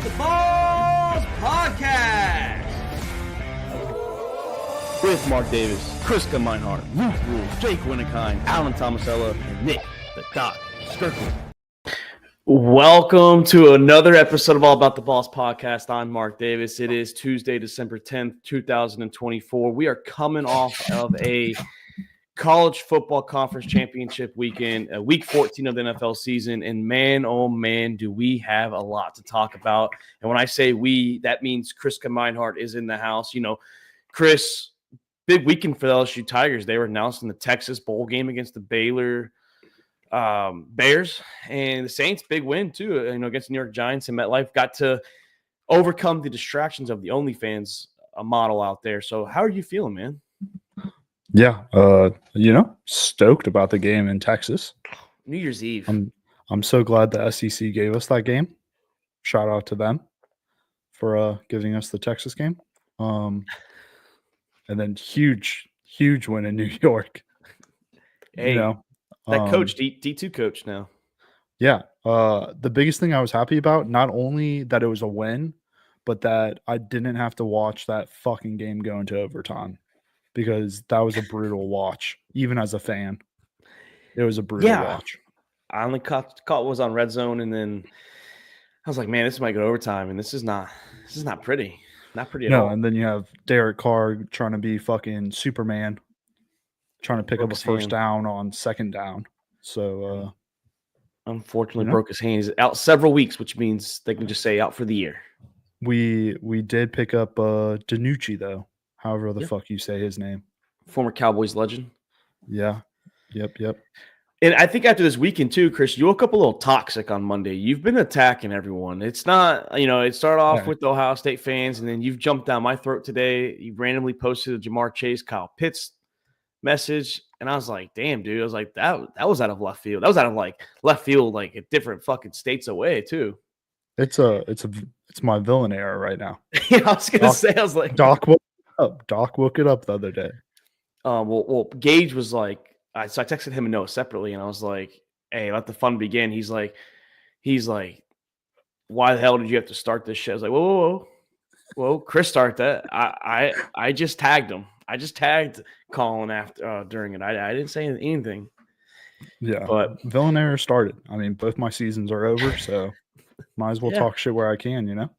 the Balls Podcast with Mark Davis, Chris Meinhardt, Luke Rule, Jake Winnekind, Alan Tomasella, and Nick the Doc Skirkle. Welcome to another episode of All About the Balls Podcast. I'm Mark Davis. It is Tuesday, December 10th, 2024. We are coming off of a college football conference championship weekend, week 14 of the NFL season, and man, oh man, do we have a lot to talk about. And when I say we, that means Chris Meinhardt is in the house. You know, Chris, big weekend for the LSU Tigers. They were announced in the Texas bowl game against the Baylor Bears, and the Saints, big win too, against the New York Giants and MetLife. Got to overcome the distractions of the OnlyFans model out there. So how are you feeling, man? Yeah, stoked about the game in Texas. New Year's Eve. I'm so glad the SEC gave us that game. Shout out to them for giving us the Texas game. And then huge win in New York. Hey, that coach, D2 coach now. Yeah. The biggest thing I was happy about, not only that it was a win, but that I didn't have to watch that fucking game go into overtime. Because that was a brutal watch, even as a fan. It was a brutal watch. I only caught what was on Red Zone, and then I was like, man, this might go overtime, and this is not pretty. Not pretty at all. No, and then you have Derek Carr trying to be fucking Superman, trying to pick up a first down on second down. So unfortunately broke his hand. He's out several weeks, which means they can just say out for the year. We did pick up DiNucci, though. However the fuck you say his name. Former Cowboys legend. Yeah. Yep. And I think after this weekend too, Chris, you woke up a little toxic on Monday. You've been attacking everyone. It's not, it started off with the Ohio State fans, and then you've jumped down my throat today. You randomly posted a Jamar Chase, Kyle Pitts message, and I was like, damn, dude. I was like, that was out of left field. That was out of left field, like a different fucking states away too. It's my villain era right now. Yeah, I was gonna say, I was like, Doc woke it up the other day. Well, Gage was like, so I texted him and Noah separately, and I was like, hey, let the fun begin. He's like, why the hell did you have to start this shit? I was like, whoa, Chris started that. I just tagged him. I just tagged Colin after during it. I didn't say anything. Yeah, but villain era started. I mean, both my seasons are over, so might as well talk shit where I can,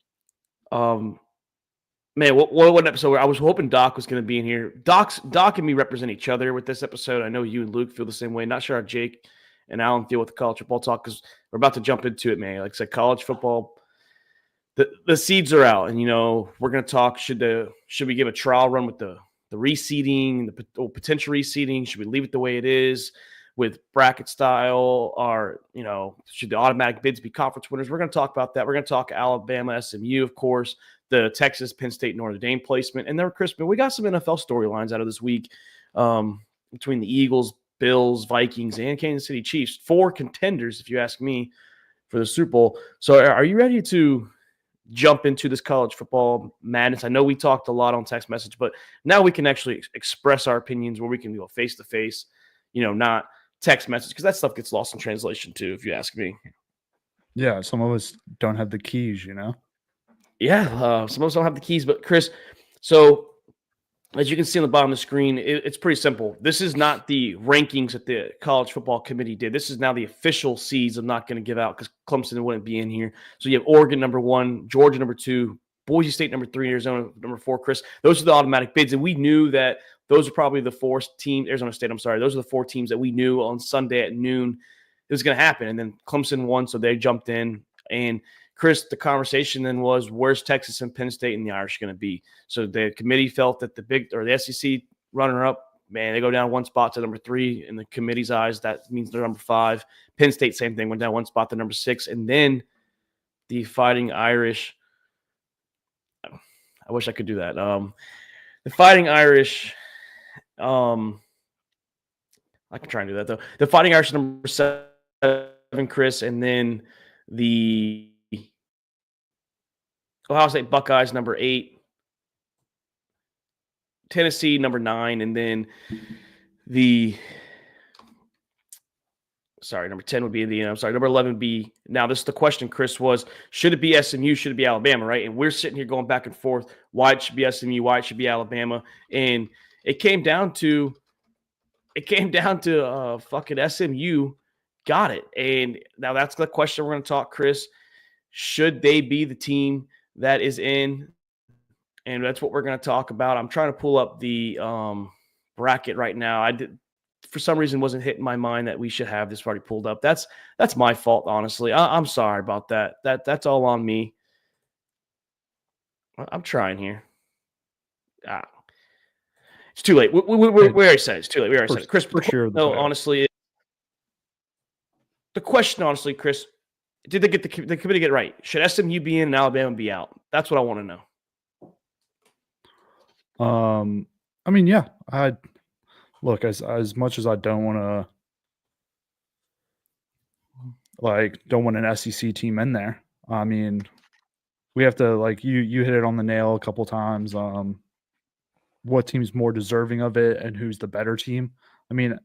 Man, what episode? I was hoping Doc was going to be in here. Doc and me represent each other with this episode. I know you and Luke feel the same way. Not sure how Jake and Alan feel with the college football talk, because we're about to jump into it, man. Like I said, college football, the seeds are out, and we're going to talk. Should we give a trial run with the reseeding, the potential reseeding? Should we leave it the way it is with bracket style, or should the automatic bids be conference winners? We're going to talk about that. We're going to talk Alabama, SMU, of course, the Texas, Penn State, Notre Dame placement. And then, Chris, we got some NFL storylines out of this week between the Eagles, Bills, Vikings, and Kansas City Chiefs. 4 contenders, if you ask me, for the Super Bowl. So are you ready to jump into this college football madness? I know we talked a lot on text message, but now we can actually express our opinions where we can go face-to-face, not text message, because that stuff gets lost in translation too, if you ask me. Yeah, some of us don't have the keys, Yeah, some of us don't have the keys, but Chris, so as you can see on the bottom of the screen, it's pretty simple. This is not the rankings that the College Football Committee did. This is now the official seeds I'm not going to give out because Clemson wouldn't be in here. So you have Oregon number 1, Georgia number 2, Boise State number 3, Arizona number 4, Chris. Those are the automatic bids, and we knew that those are probably the 4 teams. Arizona State, I'm sorry. Those are the 4 teams that we knew on Sunday at noon it was going to happen. And then Clemson won, so they jumped in. And Chris, the conversation then was, where's Texas and Penn State and the Irish going to be? So the committee felt that the SEC runner-up, man, they go down 1 spot to number 3 in the committee's eyes. That means they're number 5. Penn State, same thing, went down 1 spot to number 6. And then the Fighting Irish, I wish I could do that. The Fighting Irish, I can try and do that, though. The Fighting Irish number 7, Chris, and then the Ohio State Buckeyes number 8, Tennessee number 9, and then the Sorry, number 10 would be Indiana. I'm sorry, number 11 would be. Now, this is the question, Chris, was should it be SMU? Should it be Alabama? Right? And we're sitting here going back and forth. Why it should be SMU? Why it should be Alabama? And it came down to fucking SMU got it. And now that's the question we're going to talk, Chris. Should they be the team that is in? And that's what we're going to talk about. I'm trying to pull up the bracket right now. I did, for some reason, wasn't hitting my mind that we should have this already pulled up. That's my fault, honestly. I'm sorry about that. That's all on me. I'm trying here. It's too late. We already said it's too late. We already said it. Chris, for sure. No, honestly, the question, honestly, Chris, did they get the committee get it right? Should SMU be in and Alabama be out? That's what I want to know. I mean, yeah, I look as much as I don't want to don't want an SEC team in there. I mean, we have to you hit it on the nail a couple times. What team's more deserving of it and who's the better team? I mean,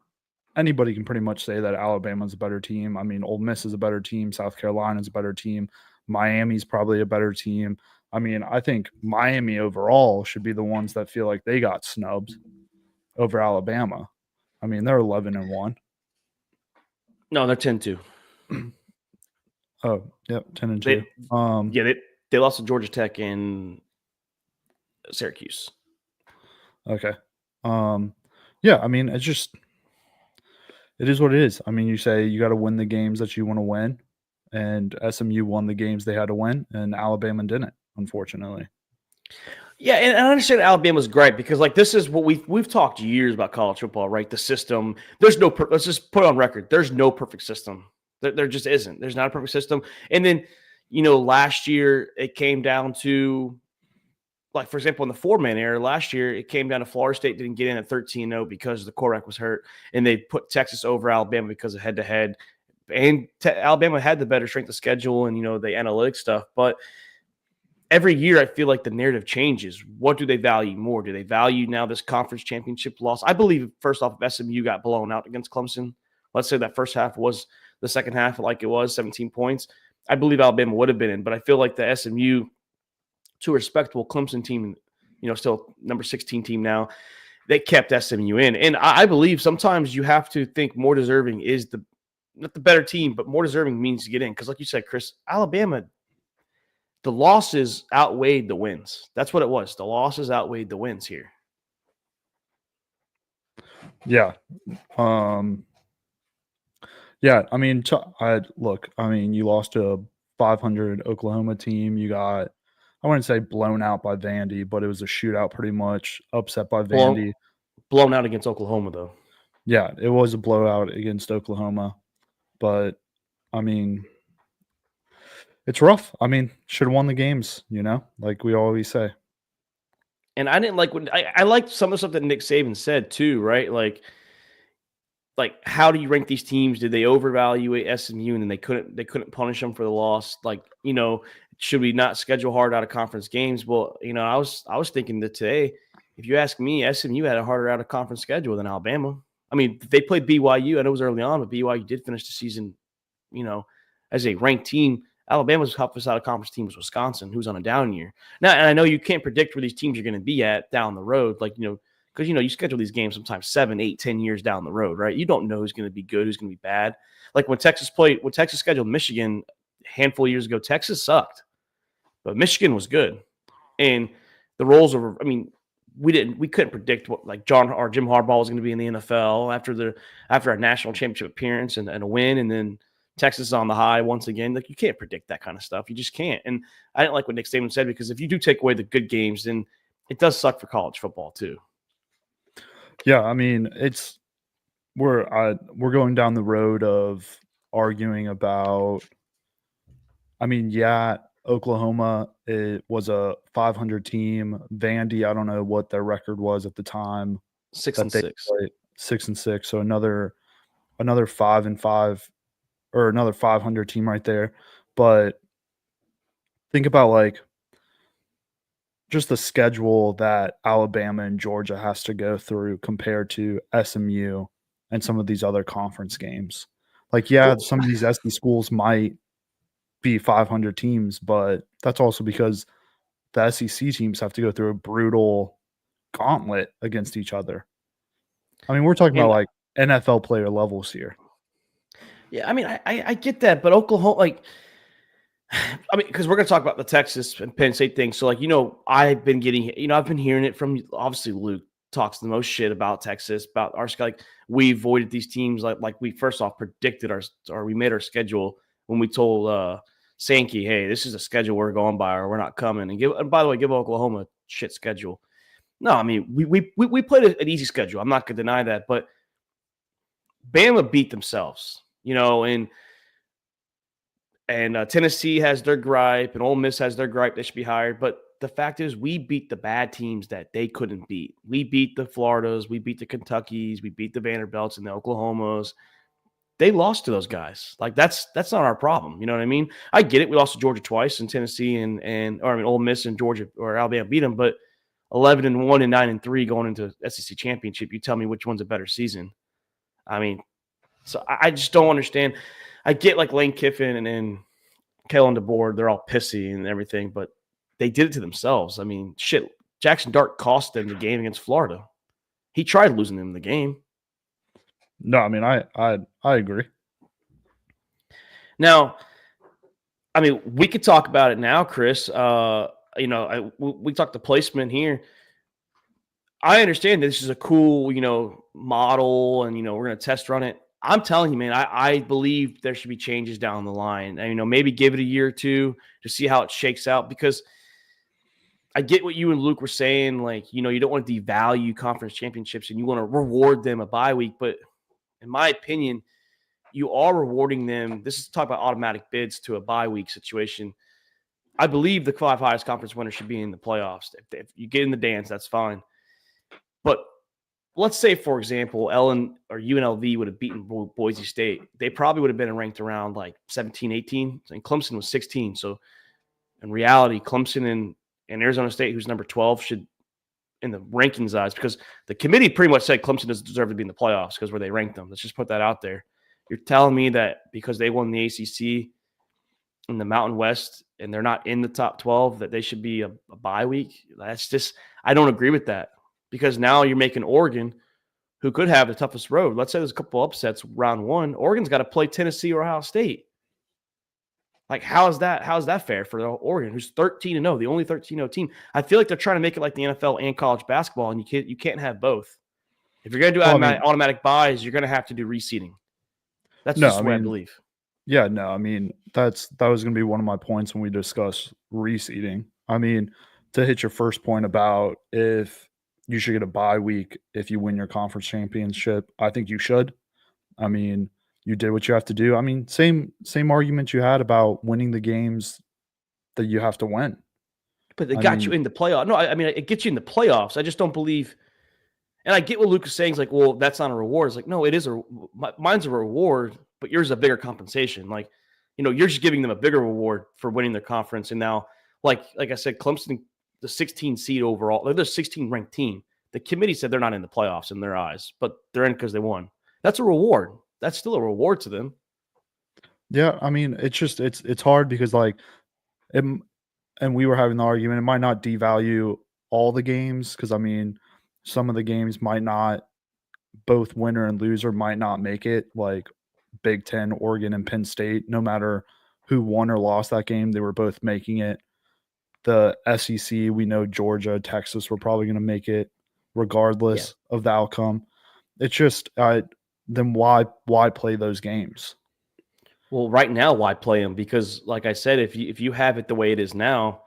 anybody can pretty much say that Alabama's a better team. I mean, Ole Miss is a better team. South Carolina's a better team. Miami's probably a better team. I mean, I think Miami overall should be the ones that feel like they got snubbed over Alabama. I mean, they're 11-1. No, they're 10-2. Oh, yep, 10-2. They lost to Georgia Tech and Syracuse. Okay. Yeah, I mean, it is what it is. I mean, you say you got to win the games that you want to win, and SMU won the games they had to win, and Alabama didn't, unfortunately. Yeah, and I understand Alabama's great because, this is what we've talked years about college football, right? The system. There's no. Let's just put it on record. There's no perfect system. There just isn't. There's not a perfect system. And then, last year it came down to, for example, in the 4-man era last year, it came down to Florida State didn't get in at 13-0 because the quarterback was hurt, and they put Texas over Alabama because of head-to-head. And Alabama had the better strength of schedule and, the analytics stuff. But every year I feel like the narrative changes. What do they value more? Do they value now this conference championship loss? I believe, first off, if SMU got blown out against Clemson, let's say that first half was the second half like it was, 17 points, I believe Alabama would have been in. But I feel like the SMU, to a respectable Clemson team, still number 16 team now, they kept SMU in. And I believe sometimes you have to think more deserving is not the better team, but more deserving means to get in. Because like you said, Chris, Alabama, the losses outweighed the wins. That's what it was. The losses outweighed the wins here. Yeah. Yeah, I mean, you lost to a 500 Oklahoma team. You got, I wouldn't say blown out by Vandy, but it was a shootout pretty much, upset by Vandy. Blown out against Oklahoma, though. Yeah, it was a blowout against Oklahoma. But, I mean, it's rough. I mean, should have won the games, like we always say. And I didn't like when I liked some of the stuff that Nick Saban said, too, right? Like how do you rank these teams? Did they overvaluate SMU and then they couldn't punish them for the loss? Should we not schedule hard out of conference games? Well, I was thinking that today, if you ask me, SMU had a harder out of conference schedule than Alabama. I mean, they played BYU. I know it was early on, but BYU did finish the season, as a ranked team. Alabama's toughest out of conference team was Wisconsin, who's on a down year. Now, and I know you can't predict where these teams are going to be at down the road, because, you schedule these games sometimes 7, 8, 10 years down the road, right? You don't know who's going to be good, who's going to be bad. Like when Texas scheduled Michigan a handful of years ago, Texas sucked, but Michigan was good. And the roles of, we couldn't predict what Jim Harbaugh was going to be in the NFL after a national championship appearance and a win, and then Texas is on the high once again. You can't predict that kind of stuff. You just can't. And I didn't like what Nick Saban said, because if you do take away the good games, then it does suck for college football too. Yeah, I mean, we're going down the road of arguing about. I mean, yeah, Oklahoma, it was a 500 team. Vandy, I don't know what their record was at the time. 6-6. 6-6. So another 5-5 or another 500 team right there. But think about just the schedule that Alabama and Georgia has to go through compared to SMU and some of these other conference games. Like, yeah, some of these SC schools might be 500 teams, but that's also because the SEC teams have to go through a brutal gauntlet against each other. I mean, we're talking about like NFL player levels here. Yeah, I mean, I get that, but Oklahoma, like, I mean, because we're going to talk about the Texas and Penn State thing. So, like, I've been hearing it from obviously Luke talks the most shit about Texas, about our like we avoided these teams like we first off predicted we made our schedule when we told Sankey, hey, this is a schedule we're going by or we're not coming. And by the way, give Oklahoma a shit schedule. No, I mean we played an easy schedule. I'm not going to deny that, but Bama beat themselves, and Tennessee has their gripe, and Ole Miss has their gripe. They should be hired. But the fact is, we beat the bad teams that they couldn't beat. We beat the Floridas. We beat the Kentuckys. We beat the Vanderbilts and the Oklahomas. They lost to those guys. Like, that's not our problem. You know what I mean? I get it. We lost to Georgia twice, and Tennessee Ole Miss and Georgia or Alabama beat them. But 11-1 and 9-3 going into SEC championship. You tell me which one's a better season. I mean, so I just don't understand. I get like Lane Kiffin and Kalen DeBoer, they're all pissy and everything, but they did it to themselves. I mean, shit, Jackson Dart cost them the game against Florida. He tried losing them the game. No, I mean, I agree. Now, I mean, we could talk about it now, Chris. We talked the placement here. I understand this is a cool, model, and we're going to test run it. I'm telling you, man, I believe there should be changes down the line. And, maybe give it a year or two to see how it shakes out, because I get what you and Luke were saying. Like, you don't want to devalue conference championships and you want to reward them a bye week. But in my opinion, you are rewarding them. This is talk about automatic bids to a bye week situation. I believe the 5 highest conference winners should be in the playoffs. If you get in the dance, that's fine. But let's say, for example, Ellen or UNLV would have beaten Boise State. They probably would have been ranked around like 17, 18, and Clemson was 16. So in reality, Clemson and Arizona State, who's number 12, should, in the rankings eyes, because the committee pretty much said Clemson doesn't deserve to be in the playoffs because where they ranked them. Let's just put that out there. You're telling me that because they won the ACC in the Mountain West and they're not in the top 12 that they should be a bye week? That's just, I don't agree with that. Because now you're making Oregon, who could have the toughest road. Let's say there's a couple upsets round one. Oregon's got to play Tennessee or Ohio State. Like, how is that fair for Oregon, who's 13-0, the only 13-0 team? I feel like they're trying to make it like the NFL and college basketball, and you can't have both. If you're going to do automatic buys, you're going to have to do reseeding. That's just what I believe. Yeah, no, I mean, that was going to be one of my points when we discuss reseeding. I mean, to hit your first point about if you should get a bye week if you win your conference championship, I think you should. I mean, you did what you have to do. I mean, same argument you had about winning the games that you have to win. But they got you in the playoff. No, I mean, it gets you in the playoffs. I just don't believe. And I get what Luke is saying. It's like, well, that's not a reward. It's like, no, it is mine's a reward, but yours is a bigger compensation. Like, you're just giving them a bigger reward for winning their conference. And now, like I said, Clemson, the 16 seed overall, they're the 16 ranked team. The committee said they're not in the playoffs in their eyes, but they're in because they won. That's a reward. That's still a reward to them. Yeah, I mean, it's just it's hard because and we were having the argument. It might not devalue all the games because I mean, some of the games might not, both winner and loser might not make it. Like Big Ten, Oregon, and Penn State. No matter who won or lost that game, they were both making it. The SEC, we know Georgia, Texas were probably going to make it regardless of the outcome. It's just, then why play those games? Well, right now, why play them? Because, like I said, if you have it the way it is now,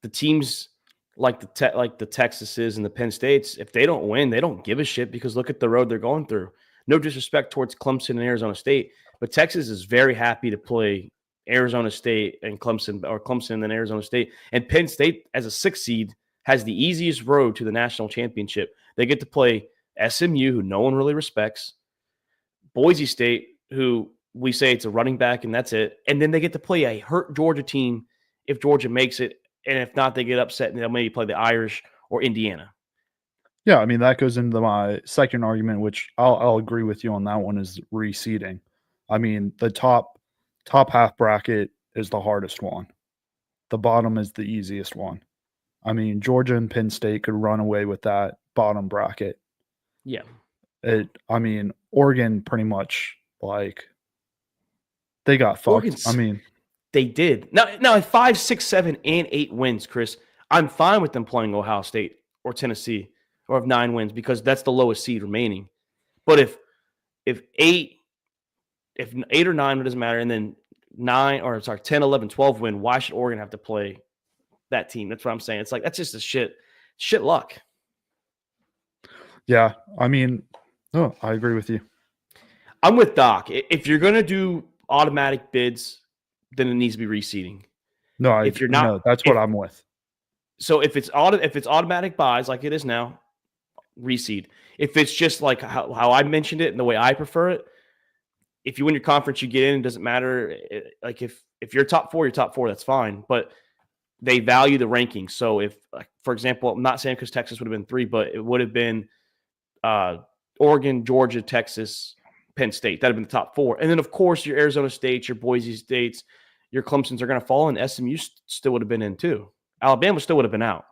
the teams like the Texases and the Penn States, if they don't win, they don't give a shit because look at the road they're going through. No disrespect towards Clemson and Arizona State, but Texas is very happy to play Arizona State and Clemson, or Clemson and Arizona State. And Penn State, as a 6th seed, has the easiest road to the national championship. They get to play SMU, who no one really respects, Boise State, who we say it's a running back and that's it. And then they get to play a hurt Georgia team if Georgia makes it. And if not, they get upset and they'll maybe play the Irish or Indiana. Yeah, I mean, that goes into my second argument, which I'll agree with you on that one, is reseeding. I mean, the top half bracket is the hardest one. The bottom is the easiest one. I mean, Georgia and Penn State could run away with that bottom bracket. Yeah. I mean, Oregon pretty much like they got fucked. Oregon's, I mean, they did. Now at 5, 6, 7, and 8 wins, Chris, I'm fine with them playing Ohio State or Tennessee or have 9 wins because that's the lowest seed remaining. But if 8 or 9, it doesn't matter, and then 10, 11, 12 win, why should Oregon have to play that team? That's what I'm saying. It's like that's just a shit luck. yeah. I mean, no, I agree with you. I'm with Doc. If you're gonna do automatic bids, then it needs to be reseeding. No, If you're not, that's what I'm with. So if it's automatic buys like it is now, reseed. If it's just like how I mentioned it and the way I prefer it, if you win your conference, you get in. It doesn't matter. Like if you're top 4, you're top 4. That's fine. But they value the rankings. So if, like, for example, I'm not saying because Texas would have been 3, but it would have been Oregon, Georgia, Texas, Penn State. That'd have been the top 4. And then, of course, your Arizona States, your Boise States, your Clemsons are going to fall, and SMU still would have been in too. Alabama still would have been out.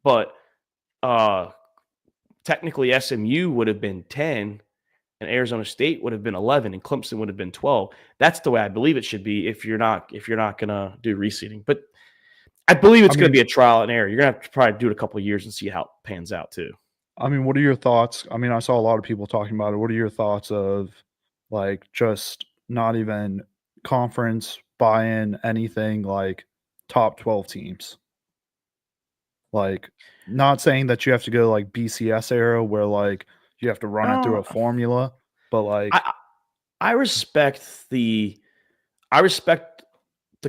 But technically, SMU would have been 10, and Arizona State would have been 11, and Clemson would have been 12. That's the way I believe it should be if you're not going to do reseeding. But I believe it's going to be a trial and error. You're going to have to probably do it a couple of years and see how it pans out too. I mean, what are your thoughts? I mean, I saw a lot of people talking about it. What are your thoughts of like just not even conference buy-in, anything, like top 12 teams? Like, not saying that you have to go like BCS era where like you have to run it through a formula, but like I respect the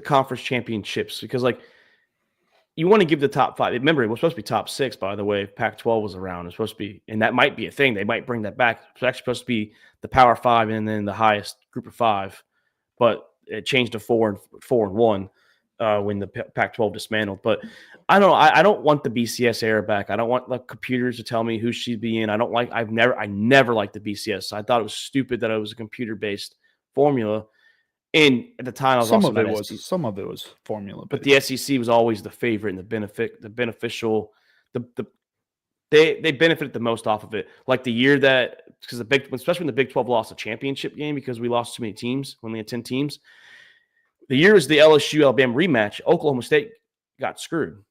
conference championships because, like, you want to give the top 5. Remember, it was supposed to be top 6, by the way. If Pac-12 was around, it's supposed to be, and that might be a thing. They might bring that back. It's actually supposed to be the Power 5 and then the highest group of 5, but it changed to 4 and 1 when the Pac-12 dismantled. But I don't know. I don't want the BCS era back. I don't want the computers to tell me who she'd be in. I never liked the BCS. I thought it was stupid that it was a computer-based formula. And at the time, I was some also of it was formula, but the SEC was always the favorite and the beneficial. They benefited the most off of it. Like the year that, because especially when the Big 12 lost a championship game because we lost too many teams, when we had 10 teams. The year was the LSU Alabama rematch. Oklahoma State got screwed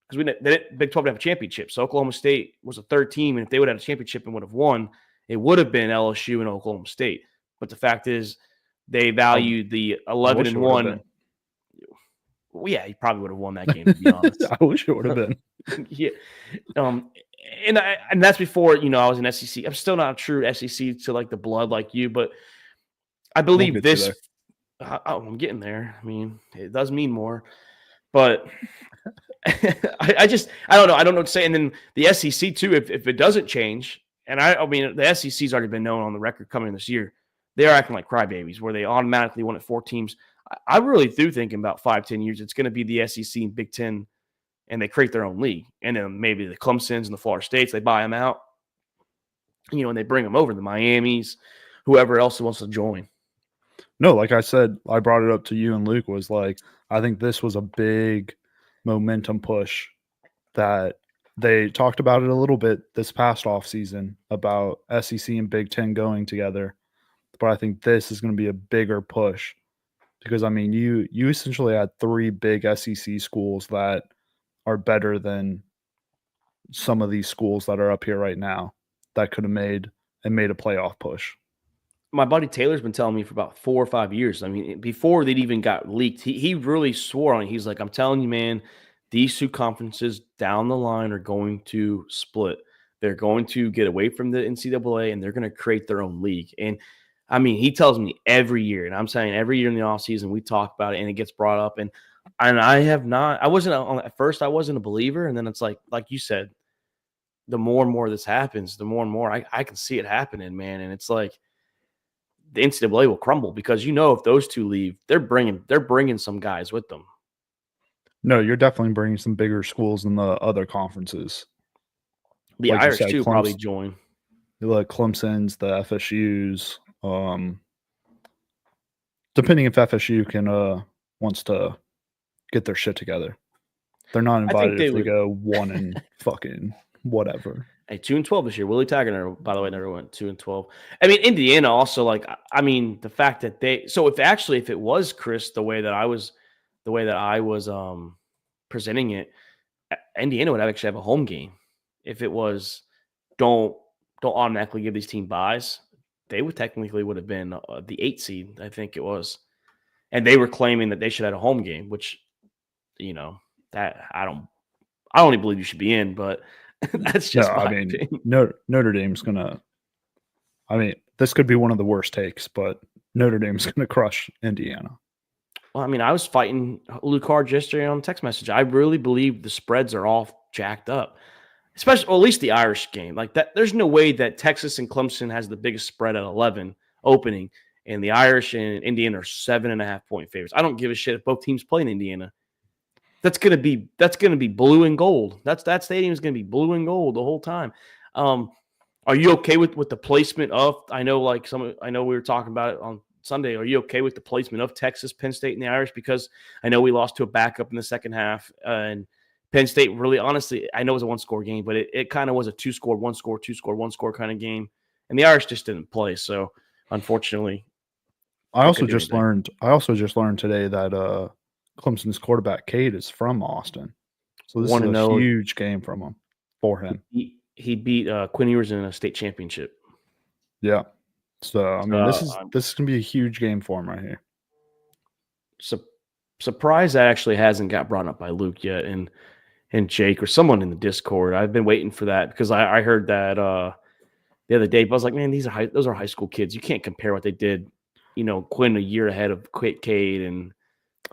because Big 12 didn't have a championship. So Oklahoma State was a 3rd team, and if they would have had a championship and would have won, it would have been LSU and Oklahoma State. But the fact is, they valued the 11 and 1. Well, yeah, he probably would have won that game, to be honest. I wish it would have been. Yeah. And that's before, I was in SEC. I'm still not a true SEC to like the blood like you, but I believe this. I'm getting there. I mean, it does mean more, but I don't know. I don't know what to say. And then the SEC too, if it doesn't change, and I mean, the SEC's already been known on the record coming this year. They're acting like crybabies where they automatically won at 4 teams. I really do think in about 5-10 years, it's going to be the SEC and Big Ten, and they create their own league. And then maybe the Clemsons and the Florida States, they buy them out, and they bring them over, the Miamis, whoever else wants to join. No, like I said, I brought it up to you and Luke, was like, I think this was a big momentum push that they talked about it a little bit this past offseason about SEC and Big Ten going together. But I think this is going to be a bigger push because, I mean, you essentially had 3 big SEC schools that are better than some of these schools that are up here right now that could have made a playoff push. My buddy Taylor's been telling me for about 4 or 5 years. I mean, before they'd even got leaked, he really swore on it. He's like, I'm telling you, man, these 2 conferences down the line are going to split. They're going to get away from the NCAA, and they're going to create their own league. And I mean, he tells me every year, and I'm saying every year in the offseason, we talk about it and it gets brought up. And at first I wasn't a believer. And then it's like you said, the more and more this happens, the more and more I can see it happening, man. And it's like the NCAA will crumble because, if those 2 leave, they're bringing some guys with them. No, you're definitely bringing some bigger schools in the other conferences. The Irish too probably join. Like Clemson's, the FSU's, Depending if FSU can wants to get their shit together. They're not I think invited they if they would. go 1 and fucking whatever. Hey, 2-12 this year. Willie Taggart, by the way, never went 2-12. I mean, Indiana also like. I mean, the fact that they. So if it was Chris the way that I was, presenting it, Indiana would actually have a home game. If it was, don't automatically give these team buys. They would technically would have been the 8 seed. I think it was, and they were claiming that they should have a home game, which that I don't even believe you should be in, but that's No, just I my mean opinion. Notre Dame's gonna. I mean, this could be one of the worst takes, but Notre Dame's gonna crush Indiana. Well, I mean, I was fighting Luke Hard yesterday on text message. I really believe the spreads are all jacked up, especially, or at least the Irish game. Like that, there's no way that Texas and Clemson has the biggest spread at 11 opening, and the Irish and Indiana are 7.5-point favorites. I don't give a shit if both teams play in Indiana. That's gonna be blue and gold. That stadium is gonna be blue and gold the whole time. Are you okay with the placement of? I know we were talking about it on Sunday. Are you okay with the placement of Texas, Penn State, and the Irish? Because I know we lost to a backup in the second half, and Penn State really, honestly, I know it was a one-score game, but it kind of was a two-score, one-score, two-score, one-score kind of game, and the Irish just didn't play. So unfortunately, I also couldn't do just anything. learned today that Clemson's quarterback Cade is from Austin, so this is a 1-0. huge game for him. He beat Quinn Ewers in a state championship. Yeah. So I mean, this is I'm gonna be a huge game for him right here. surprised that actually hasn't got brought up by Luke yet, and Jake or someone in the Discord. I've been waiting for that because I heard that the other day. But I was like, man, those are high school kids. You can't compare what they did. Quinn a year ahead of Cade and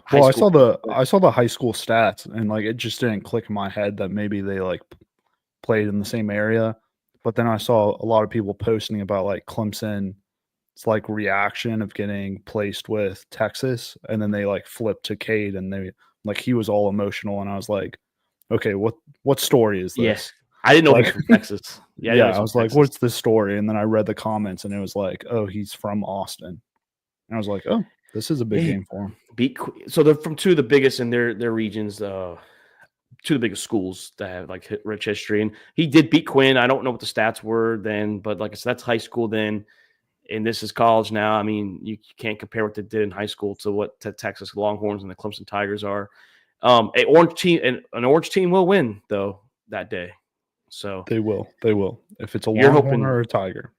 high Well, school. I saw the high school stats, and like it just didn't click in my head that maybe they like played in the same area. But then I saw a lot of people posting about like Clemson. It's like reaction of getting placed with Texas, and then they like flipped to Cade, and they like he was all emotional, and I was like, okay, what story is Yeah, this? I didn't know he was Like, from Texas. Yeah, I didn't know he I was was from like, Texas. what's this story? And then I read the comments, and it was like, oh, he's from Austin, and I was like, oh, this is a big Yeah, game for him. so they're from two of the biggest in their regions. Two of the biggest schools that have like rich history, and he did beat Quinn. I don't know what the stats were then, but like I said, that's high school then, and this is college now. I mean, you can't compare what they did in high school to what the Texas Longhorns and the Clemson Tigers are. An orange team will win though that day. So They will. If it's a you're Longhorn hoping, or a Tiger,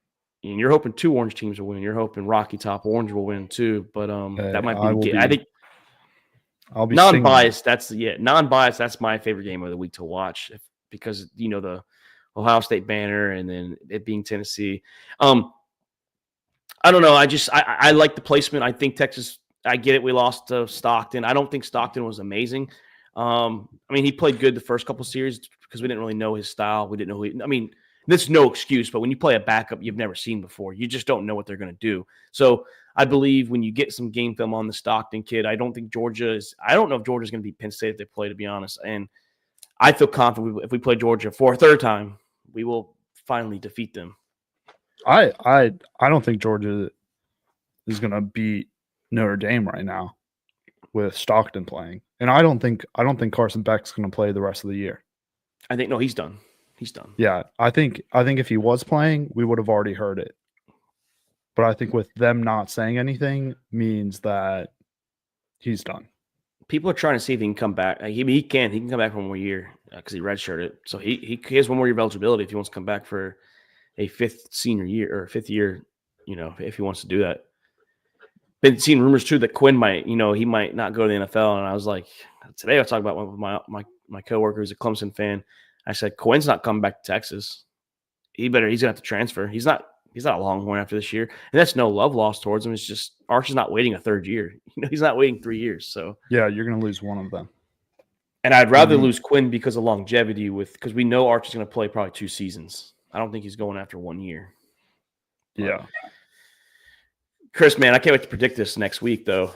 and you're hoping two orange teams will win. You're hoping Rocky Top Orange will win too, but that might be I the will game. I be. think I'll be singing. non-biased. Non-biased. That's my favorite game of the week to watch because the Ohio State banner and then it being Tennessee. I don't know. I like the placement. I think Texas. I get it. We lost to Stockton. I don't think Stockton was amazing. I mean, he played good the first couple series because we didn't really know his style. We didn't know I mean, that's no excuse. But when you play a backup you've never seen before, you just don't know what they're going to do. So I believe when you get some game film on the Stockton kid, I don't know if Georgia's going to beat Penn State if they play, to be honest. And I feel confident if we play Georgia for a third time, we will finally defeat them. I don't think Georgia is going to beat Notre Dame right now with Stockton playing, and I don't think Carson Beck's going to play the rest of the year. I think he's done. He's done. Yeah, I think if he was playing, we would have already heard it. But I think with them not saying anything means that he's done. People are trying to see if he can come back. He can come back for 1 more year because he redshirted. So he has 1 more year of eligibility if he wants to come back for a fifth year. If he wants to do that. Been seeing rumors too that Quinn might not go to the NFL. And I was like, today I was talking about one of my coworker who's a Clemson fan. I said Quinn's not coming back to Texas. He's gonna have to transfer. He's not a Longhorn after this year, and that's no love lost towards him. It's just Arch is not waiting a third year. He's not waiting 3 years. So yeah, you're gonna lose one of them. And I'd rather lose Quinn because of longevity because we know Arch is going to play probably 2 seasons. I don't think he's going after 1 year. Yeah. Chris, man, I can't wait to predict this next week, though.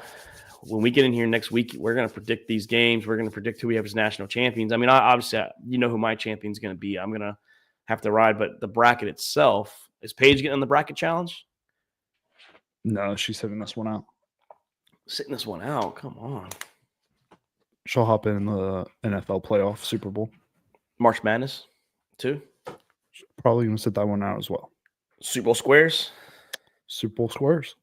When we get in here next week, we're going to predict these games. We're going to predict who we have as national champions. I mean, obviously, you know who my champion's going to be. I'm going to have to ride, but the bracket itself, is Paige getting on the bracket challenge? No, she's hitting this one out. Sitting this one out. Come on. She'll hop in the NFL playoff Super Bowl. March Madness, too. Probably going to sit that one out as well. Super Bowl squares. Super Bowl squares.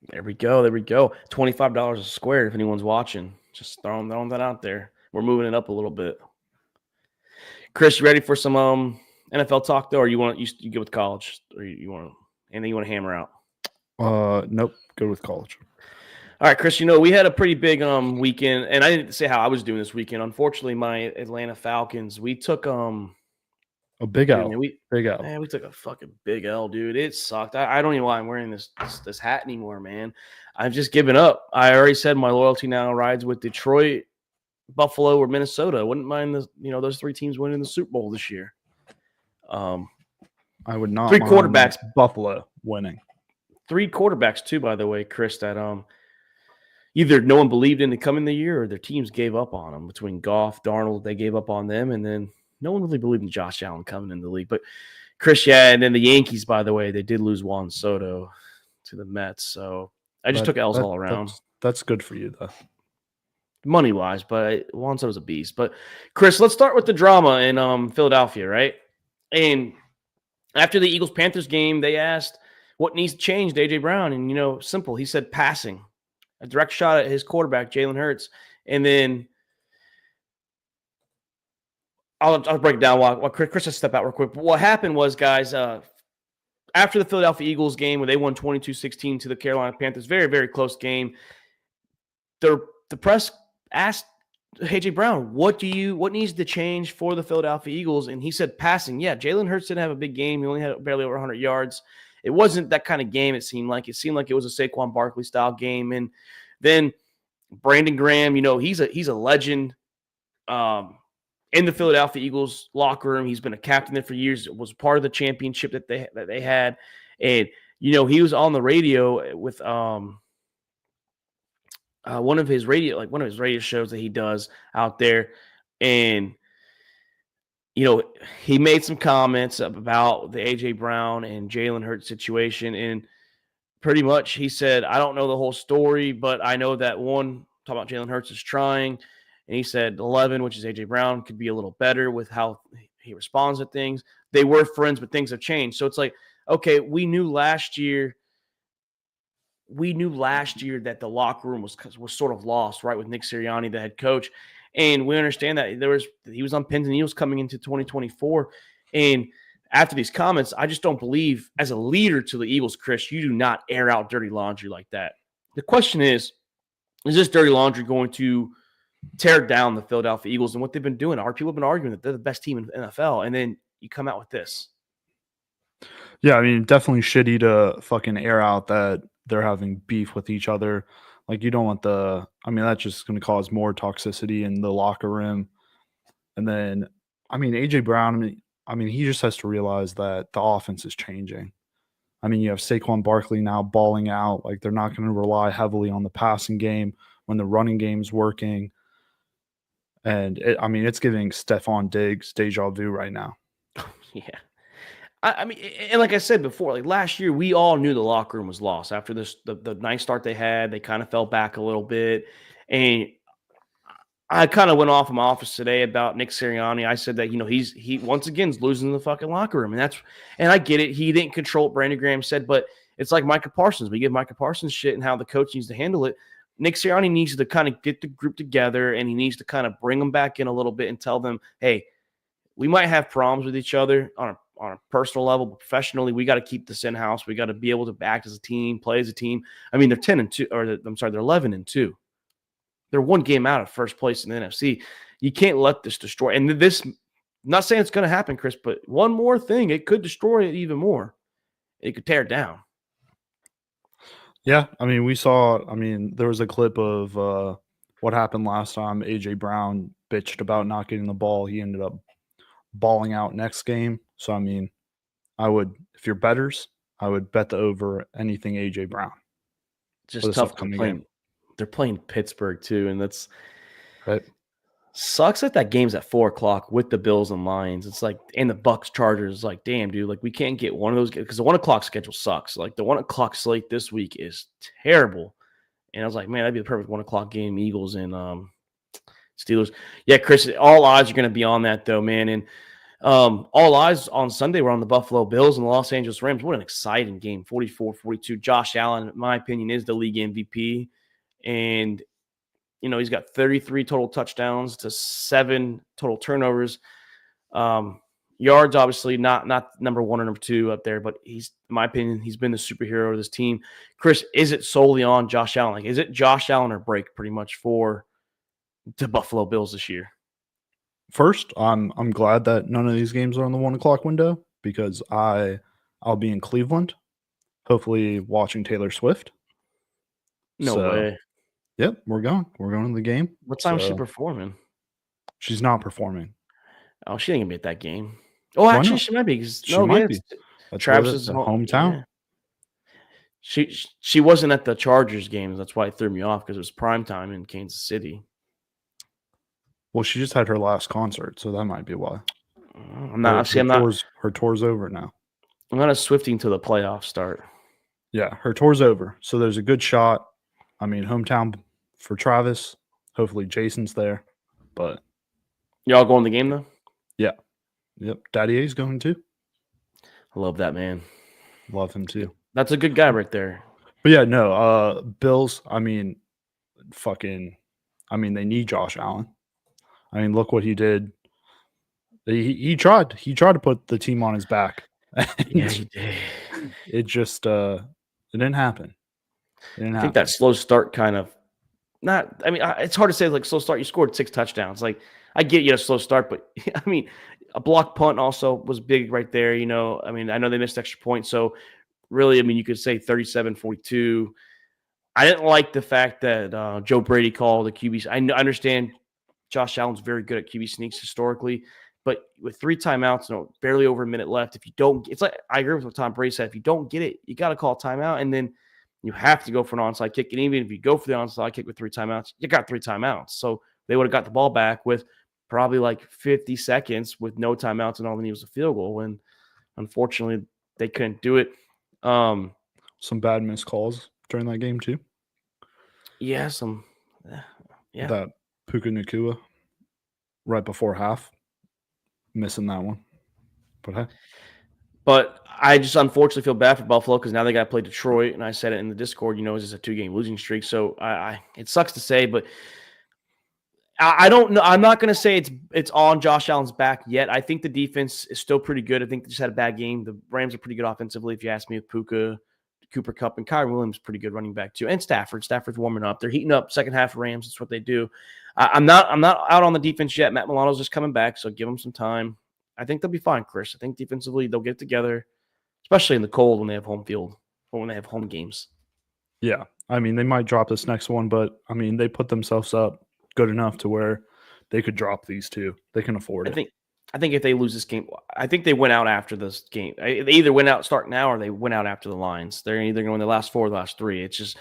There we go. There we go. $25 a square if anyone's watching. Just throwing that out there. We're moving it up a little bit. Chris, you ready for some NFL talk though, or you go with college, or you want anything you want to hammer out? Nope. Go with college. All right, Chris. We had a pretty big weekend, and I didn't say how I was doing this weekend. Unfortunately, my Atlanta Falcons, we took a big L. Big L. Man, we took a fucking big L, dude. It sucked. I don't even know why I'm wearing this hat anymore, man. I've just given up. I already said my loyalty now rides with Detroit, Buffalo, or Minnesota. I wouldn't mind those three teams winning the Super Bowl this year. I would not. Three quarterbacks, Buffalo winning. Three quarterbacks too, by the way, Chris. That either no one believed in to come in the year, or their teams gave up on them. Between Goff, Darnold, they gave up on them, and then no one really believed in Josh Allen coming in the league. But Chris, yeah, and then the Yankees, by the way, they did lose Juan Soto to the Mets. So I just took L's all around. That's good for you, though. Money-wise, but Juan Soto's a beast. But, Chris, let's start with the drama in Philadelphia, right? And after the Eagles-Panthers game, they asked what needs to change to A.J. Brown. And, simple. He said passing. A direct shot at his quarterback, Jalen Hurts. And then I'll break it down while Chris has step out real quick. But what happened was, guys, after the Philadelphia Eagles game where they won 22-16 to the Carolina Panthers, very, very close game, the press asked A.J. Brown, what needs to change for the Philadelphia Eagles? And he said passing. Yeah, Jalen Hurts didn't have a big game. He only had barely over 100 yards. It wasn't that kind of game, it seemed like. It seemed like it was a Saquon Barkley-style game. And then Brandon Graham, he's a legend in the Philadelphia Eagles locker room. He's been a captain there for years. It was part of the championship that they had. And, he was on the radio with one of his radio shows that he does out there. And, he made some comments about the A.J. Brown and Jalen Hurts situation. And pretty much he said, I don't know the whole story, but I know that talking about Jalen Hurts is trying. And he said 11, which is A.J. Brown, could be a little better with how he responds to things. They were friends, but things have changed. So it's like, okay, we knew last year that the locker room was sort of lost, right, with Nick Sirianni, the head coach. And we understand that he was on pins and needles coming into 2024. And after these comments, I just don't believe, as a leader to the Eagles, Chris, you do not air out dirty laundry like that. The question is this dirty laundry going to tear down the Philadelphia Eagles and what they've been doing? Our people have been arguing that they're the best team in the NFL, and then you come out with this. Yeah, I mean, definitely shitty to fucking air out that they're having beef with each other. Like, you don't want that's just going to cause more toxicity in the locker room. And then, A.J. Brown, he just has to realize that the offense is changing. You have Saquon Barkley now balling out. Like, they're not going to rely heavily on the passing game when the running game's working. And, it's giving Stephon Diggs deja vu right now. Yeah. And like I said before, like last year, we all knew the locker room was lost. After the nice start they had, they kind of fell back a little bit. And I kind of went off in my office today about Nick Sirianni. I said that, he once again is losing the fucking locker room. And I get it. He didn't control what Brandon Graham said, but it's like Micah Parsons. We give Micah Parsons shit and how the coach needs to handle it. Nick Sirianni needs to kind of get the group together, and he needs to kind of bring them back in a little bit and tell them, hey, we might have problems with each other on a personal level, but professionally, we got to keep this in-house. We got to be able to act as a team, play as a team. They're 10-2, they're 11-2. They're one game out of first place in the NFC. You can't let this destroy. And this, I'm not saying it's going to happen, Chris, but one more thing, it could destroy it even more. It could tear it down. Yeah, we saw, there was a clip of what happened last time. A.J. Brown bitched about not getting the ball. He ended up balling out next game. So, I would, if you're bettors, I would bet the over anything A.J. Brown. Just tough coming. They're playing Pittsburgh too, and that's right. Sucks that game's at 4:00 with the Bills and Lions. It's like, and the Bucks Chargers. Like, damn, dude, like we can't get one of those because the 1:00 schedule sucks. Like the 1:00 slate this week is terrible. And I was like, man, that'd be the perfect 1 o'clock game, Eagles and Steelers. Yeah, Chris, all eyes are going to be on that, though, man. And all eyes on Sunday were on the Buffalo Bills and the Los Angeles Rams. What an exciting game, 44-42. Josh Allen, in my opinion, is the league MVP. And, he's got 33 total touchdowns to 7 total turnovers. Yards, obviously, not number 1 or number 2 up there, but he's, in my opinion, he's been the superhero of this team. Chris, is it solely on Josh Allen? Like, is it Josh Allen or break pretty much for the Buffalo Bills this year? First, I'm glad that none of these games are on the 1 o'clock window because I'll be in Cleveland, hopefully watching Taylor Swift. No way. Yep, we're going. We're going to the game. What time is she performing? She's not performing. Oh, she ain't gonna be at that game. Oh, actually, she might be. She might be. Travis's hometown. Yeah. She wasn't at the Chargers games. That's why it threw me off because it was prime time in Kansas City. Well, she just had her last concert, so that might be why. Her tour's over now. I'm not a Swiftie until the playoffs start. Yeah, her tour's over. So there's a good shot. I mean, hometown for Travis. Hopefully Jason's there. But y'all going to the game though? Yeah. Yep. Daddy A's going too. I love that man. Love him too. That's a good guy right there. But yeah, no, Bills, I mean, they need Josh Allen. I mean, look what he did. He tried to put the team on his back. Yeah, he did. It just it didn't happen. I think that slow start kind of it's hard to say like slow start. You scored 6 touchdowns. Like I get you a slow start, but I mean, a block punt also was big right there. I know they missed extra points. So really, you could say 37-42. I didn't like the fact that Joe Brady called the QB. I understand Josh Allen's very good at QB sneaks historically, but with 3 timeouts, barely over a minute left, if you don't, it's like I agree with what Tom Brady said. If you don't get it, you got to call a timeout, and then you have to go for an onside kick. And even if you go for the onside kick with 3 timeouts, you got 3 timeouts. So they would have got the ball back with probably like 50 seconds with no timeouts, and all they need was a field goal. And unfortunately, they couldn't do it. Some bad missed calls during that game too. Yeah, that Puka Nacua right before half, missing that one. But I just unfortunately feel bad for Buffalo because now they got to play Detroit, and I said it in the Discord. It's just a 2-game losing streak, so it sucks to say, but I don't know. I'm not going to say it's on Josh Allen's back yet. I think the defense is still pretty good. I think they just had a bad game. The Rams are pretty good offensively, if you ask me, with Puka, Cooper Kupp, and Kyrie Williams, pretty good running back too, and Stafford. Stafford's warming up. They're heating up second half of Rams. That's what they do. I'm not out on the defense yet. Matt Milano's just coming back, so give them some time. I think they'll be fine, Chris. I think defensively they'll get together, especially in the cold when they have home field or when they have home games. Yeah, they might drop this next one, but they put themselves up good enough to where they could drop these 2. They can afford it. I think if they lose this game, I think they went out after this game. They either went out start now or they went out after the Lions. They're either going the last 4 or the last 3. It's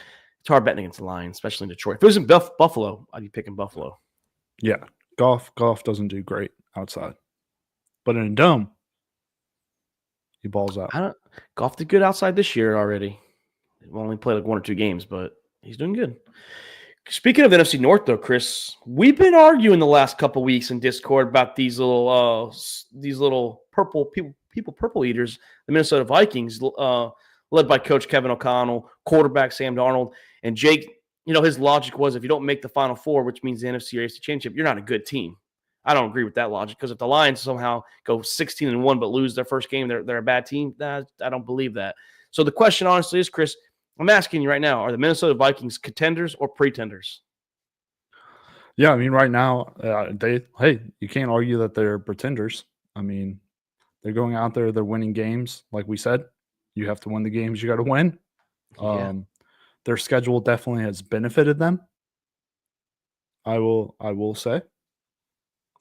hard betting against the Lions, especially in Detroit. If it was in Buffalo, I'd be picking Buffalo. Yeah, Goff doesn't do great outside, but in a dome, he balls out. Goff did good outside this year already. He only played like 1 or 2 games, but he's doing good. Speaking of the NFC North, though, Chris, we've been arguing the last couple weeks in Discord about these little purple purple eaters, the Minnesota Vikings, led by Coach Kevin O'Connell, quarterback Sam Darnold, and Jake. His logic was if you don't make the Final Four, which means the NFC or AFC Championship, you're not a good team. I don't agree with that logic because if the Lions somehow go 16-1 but lose their first game, they're a bad team. I don't believe that. So the question, honestly, is, Chris, I'm asking you right now, are the Minnesota Vikings contenders or pretenders? Yeah, right now, you can't argue that they're pretenders. They're going out there, they're winning games. Like we said, you have to win the games you got to win. Yeah. Their schedule definitely has benefited them. I will say.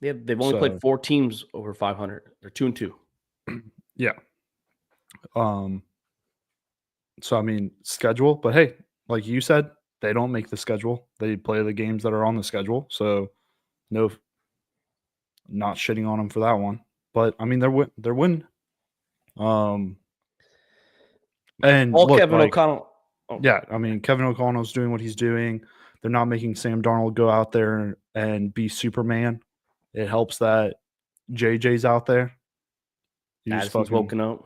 Yeah, they've only played 4 teams over 500. They're 2-2. Yeah. So, schedule. But, hey, like you said, they don't make the schedule. They play the games that are on the schedule. So, no, not shitting on them for that one. But, they're winning. And all Kevin O'Connell. Oh, Yeah, I mean, Kevin O'Connell's doing what he's doing. They're not making Sam Darnold go out there and be Superman. It helps that JJ's out there. You just Addison's fucking woken up.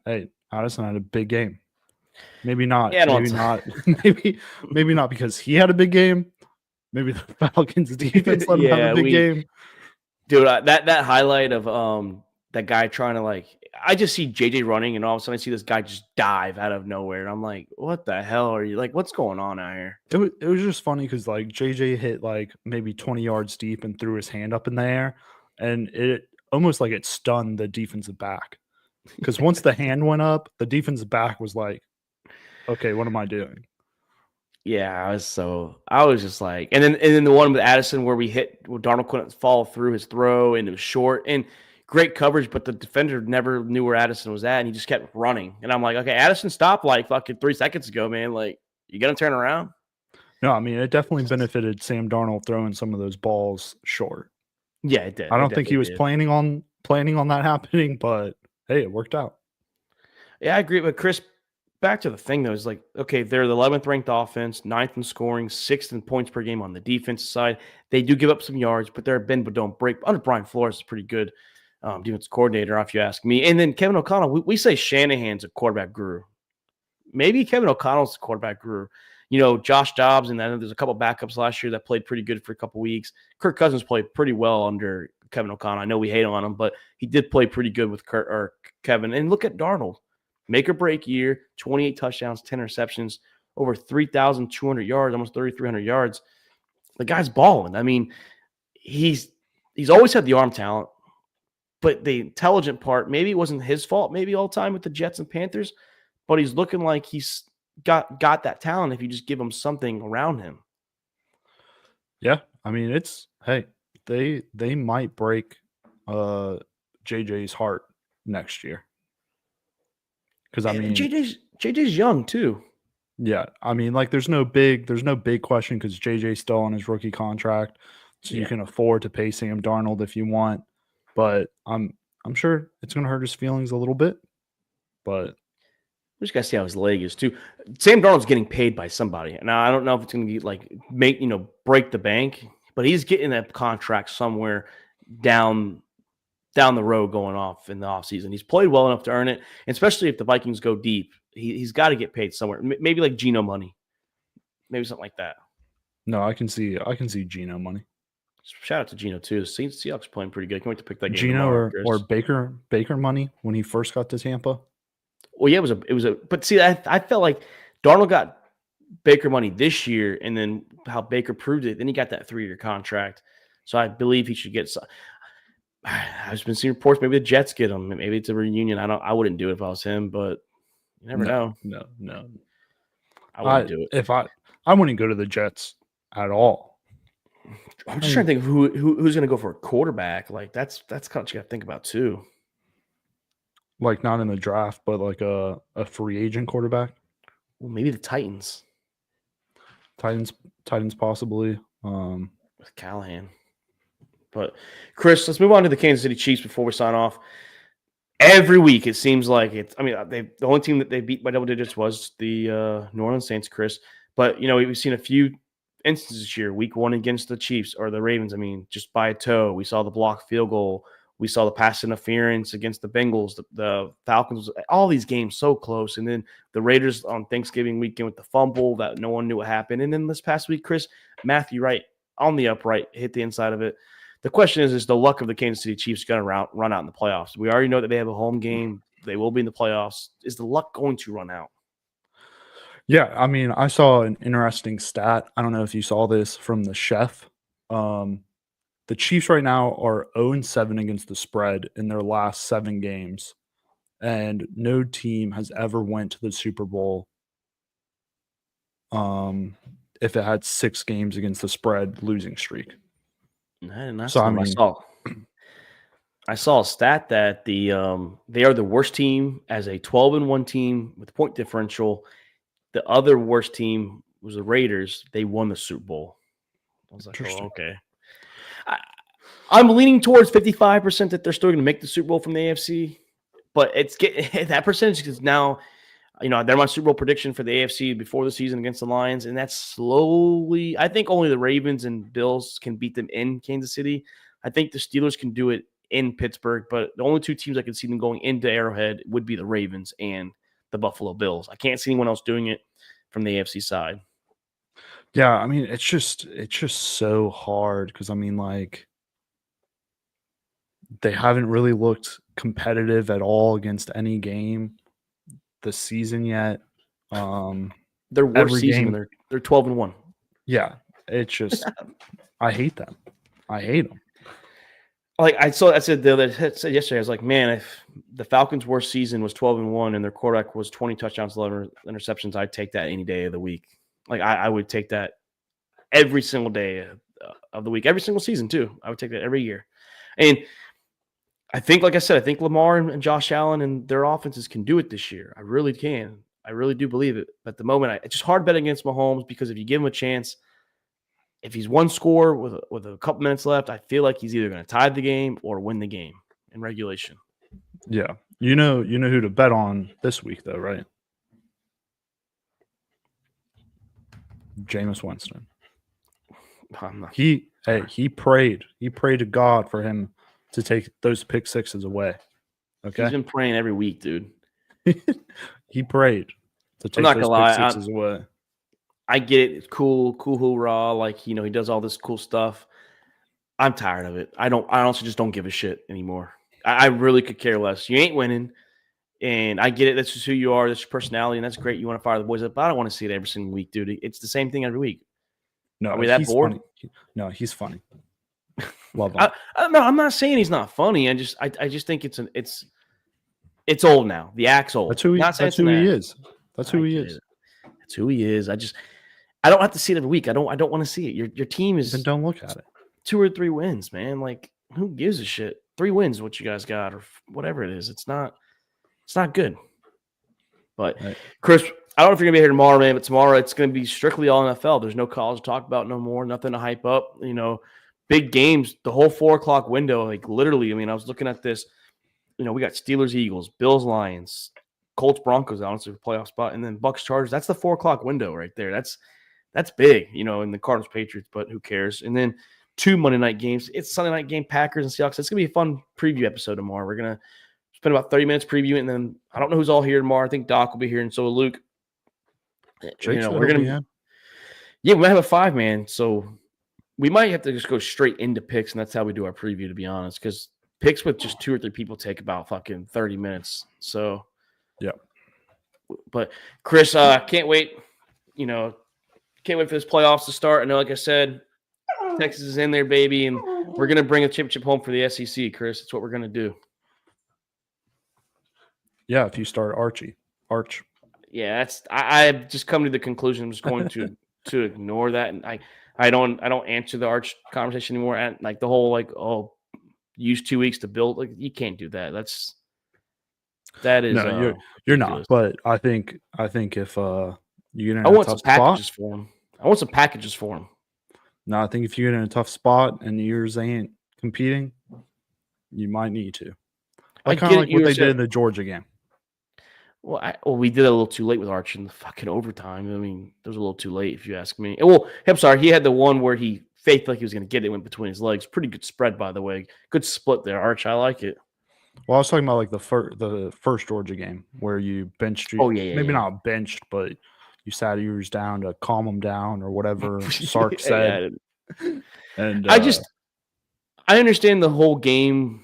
hey, Addison had a big game. Maybe not. Yeah, Maybe not. maybe not because he had a big game. Maybe the Falcons defense let him have a big game. Dude, that highlight of that guy trying to I just see JJ running, and all of a sudden I see this guy just dive out of nowhere, and I'm like, what the hell are you like? What's going on out here? It was just funny because like JJ hit like maybe 20 yards deep and threw his hand up in the air, and it almost like it stunned the defensive back. Because once the hand went up, the defensive back was like, okay, what am I doing? Yeah, I was just like, and then the one with Addison where Darnold couldn't follow through his throw and it was short and great coverage, but the defender never knew where Addison was at and he just kept running. And I'm like, okay, Addison stopped like fucking 3 seconds ago, man. Like, you gonna turn around? No, I mean it definitely benefited Sam Darnold throwing some of those balls short. Yeah, it did. I don't think he was planning on that happening, but hey, it worked out. Yeah, I agree. But Chris, back to the thing though, is like, okay, they're the 11th ranked offense, 9th in scoring, 6th in points per game on the defensive side. They do give up some yards, but they're a bend but don't break. Under Brian Flores is pretty good defensive coordinator, if you ask me. And then Kevin O'Connell, we say Shanahan's a quarterback guru. Maybe Kevin O'Connell's the quarterback guru. You know, Josh Dobbs, and then there's a couple backups last year that played pretty good for a couple weeks. Kirk Cousins played pretty well under Kevin O'Connell. I know we hate on him, but he did play pretty good with Kevin. And look at Darnold. Make or break year, 28 touchdowns, 10 interceptions, over 3,200 yards, almost 3,300 yards. The guy's balling. I mean, he's always had the arm talent, but the intelligent part, maybe it wasn't his fault, maybe all the time with the Jets and Panthers, but he's looking like he's got that talent if you just give him something around him. Yeah, I mean they might break JJ's heart next year. Because I mean JJ's young too. Yeah, I mean like there's no big question because JJ's still on his rookie contract, so you can afford to pay Sam Darnold if you want. But I'm sure it's going to hurt his feelings a little bit. But we just got to see how his leg is too. Sam Darnold's getting paid by somebody. Now I don't know if it's going to be like break the bank, but he's getting that contract somewhere down the road going off in the offseason. He's played well enough to earn it, and especially if the Vikings go deep. He's got to get paid somewhere. Maybe like Geno money. Maybe something like that. No, I can see Geno money. Shout out to Geno too. Seahawks playing pretty good. Can't wait to pick that game. Geno or Baker money when he first got to Tampa. Well, yeah, it was a. But see, I felt like Darnold got Baker money this year, and then how Baker proved it. Then he got that 3-year contract. So I believe he should get some. I've been seeing reports. Maybe the Jets get him. Maybe it's a reunion. I wouldn't do it if I was him, but you never know. No. I wouldn't do it. If I wouldn't go to the Jets at all. I'm just trying to think of who's going to go for a quarterback. Like that's kind of what you got to think about too. Like not in the draft, but like a free agent quarterback. Well, maybe the Titans. Titans possibly. With Callahan. But Chris, let's move on to the Kansas City Chiefs before we sign off. Every week it seems like it's. I mean, the only team that they beat by double digits was the New Orleans Saints, Chris. But we've seen a few instances this year. Week 1 against the Chiefs or the Ravens. I mean, just by a toe. We saw the blocked field goal. We saw the pass interference against the Bengals, the Falcons. All these games so close, and then the Raiders on Thanksgiving weekend with the fumble that no one knew what happened. And then this past week, Chris, Matthew Wright on the upright hit the inside of it. The question is the luck of the Kansas City Chiefs going to run out in the playoffs? We already know that they have a home game. They will be in the playoffs. Is the luck going to run out? Yeah, I mean, I saw an interesting stat. I don't know if you saw this from the chef. The Chiefs right now are 0-7 against the spread in their last 7 games, and no team has ever went to the Super Bowl if it had 6 games against the spread losing streak. I saw a stat that they are the worst team as a 12-1 team with point differential. The other worst team was the Raiders. They won the Super Bowl. I was like, oh, okay. I'm leaning towards 55% that they're still going to make the Super Bowl from the AFC, but it's getting that percentage is now They're my Super Bowl prediction for the AFC before the season against the Lions, and that's slowly. I think only the Ravens and Bills can beat them in Kansas City. I think the Steelers can do it in Pittsburgh, but the only two teams I can see them going into Arrowhead would be the Ravens and the Buffalo Bills. I can't see anyone else doing it from the AFC side. Yeah, I mean, it's just so hard because like they haven't really looked competitive at all against any game this season yet. Their worst every season, game, and they're 12-1. Yeah, it's just I hate them. I hate them. Like I said yesterday, I was like, man, if the Falcons' worst season was 12-1 and their quarterback was 20 touchdowns, 11 interceptions, I'd take that any day of the week. Like I would take that every single day of the week, every single season too. I would take that every year. And I think, like I said, I think Lamar and Josh Allen and their offenses can do it this year. I really can. I really do believe it. But at the moment, it's just hard betting against Mahomes because if you give him a chance, if he's one score with a couple minutes left, I feel like he's either going to tie the game or win the game in regulation. Yeah. You know who to bet on this week, though, right? Jameis Winston. He prayed. He prayed to God for him to take those pick sixes away. Okay. He's been praying every week, dude. He prayed to take those pick sixes away. I get it. It's cool, hoorah. Like, he does all this cool stuff. I'm tired of it. I honestly just don't give a shit anymore. I really could care less. You ain't winning. And I get it. That's just who you are. That's your personality. And that's great. You want to fire the boys up. But I don't want to see it every single week, dude. It's the same thing every week. No, are we that bored? No, he's funny. Love him. I'm not saying he's not funny. I just think it's old now. The act's old. That's who he is. That's who he is. That's who he is. I don't have to see it every week. I don't want to see it. Your team is. Then don't look at it. 2 or 3 wins, man. Like, who gives a shit? 3 wins is what you guys got, or whatever it is. It's not good. But right. Chris, I don't know if you're gonna be here tomorrow, man. But tomorrow it's gonna be strictly all NFL. There's no college to talk about no more. Nothing to hype up. Big games. The whole 4 o'clock window. Like literally. I mean, I was looking at this. We got Steelers, Eagles, Bills, Lions, Colts, Broncos. Honestly, for playoff spot, and then Bucks, Chargers. That's the 4 o'clock window right there. That's big. In the Cardinals, Patriots. But who cares? And then 2 Monday night games. It's Sunday night game, Packers and Seahawks. It's going to be a fun preview episode tomorrow. We're going to spend about 30 minutes previewing, and then I don't know who's all here tomorrow. I think Doc will be here, and so will Luke. We're going to we might have a 5-man, so we might have to just go straight into picks, and that's how we do our preview, to be honest, because picks with just 2 or 3 people take about fucking 30 minutes. So, yeah. But, Chris, can't wait. Can't wait for this playoffs to start. I know, like I said, Texas is in there, baby, and we're going to bring a championship home for the SEC, Chris. That's what we're going to do. Yeah, if you start Arch. Yeah, I've just come to the conclusion I'm just going to ignore that, and I don't answer the Arch conversation anymore. And like the whole use 2 weeks to build, like you can't do that. That is no, you're not. But I think if you're in I want some packages for him. No, I think if you're in a tough spot and yours ain't competing, you might need to. Kind of like what they did in the Georgia game. Well, we did it a little too late with Arch in the fucking overtime. I mean, it was a little too late, if you ask me. Well, I'm sorry. He had the one where he faked like he was going to get it. Went between his legs. Pretty good spread, by the way. Good split there, Arch. I like it. Well, I was talking about like the first Georgia game where you benched. Maybe not benched, but you sat yours down to calm them down or whatever Sark said. And I understand the whole game.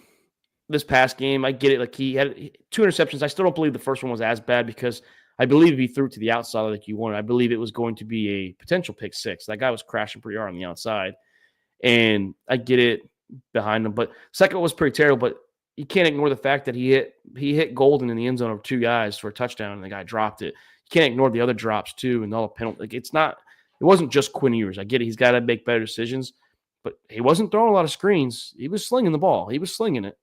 This past game, I get it. Like he had 2 interceptions. I still don't believe the first one was as bad because I believe if he threw it to the outside like you wanted, I believe it was going to be a potential pick 6. That guy was crashing pretty hard on the outside, and I get it behind him. But second one was pretty terrible. But you can't ignore the fact that he hit Golden in the end zone of 2 guys for a touchdown, and the guy dropped it. You can't ignore the other drops too, and all the penalty. Like it wasn't just Quinn Ewers. I get it. He's got to make better decisions, but he wasn't throwing a lot of screens. He was slinging the ball. He was slinging it.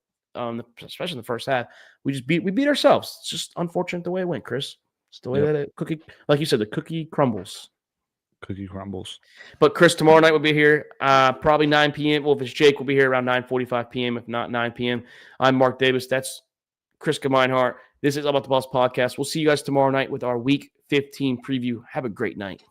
Especially in the first half, we beat ourselves. It's just unfortunate the way it went, Chris. It's the way that a cookie, like you said, the cookie crumbles. Cookie crumbles. But Chris, tomorrow night we'll be here, probably 9 p.m. Well, if it's Jake, we'll be here around 9:45 p.m. If not 9 p.m. I'm Mark Davis. That's Chris Gemeinhart. This is All About the Balls podcast. We'll see you guys tomorrow night with our Week 15 preview. Have a great night.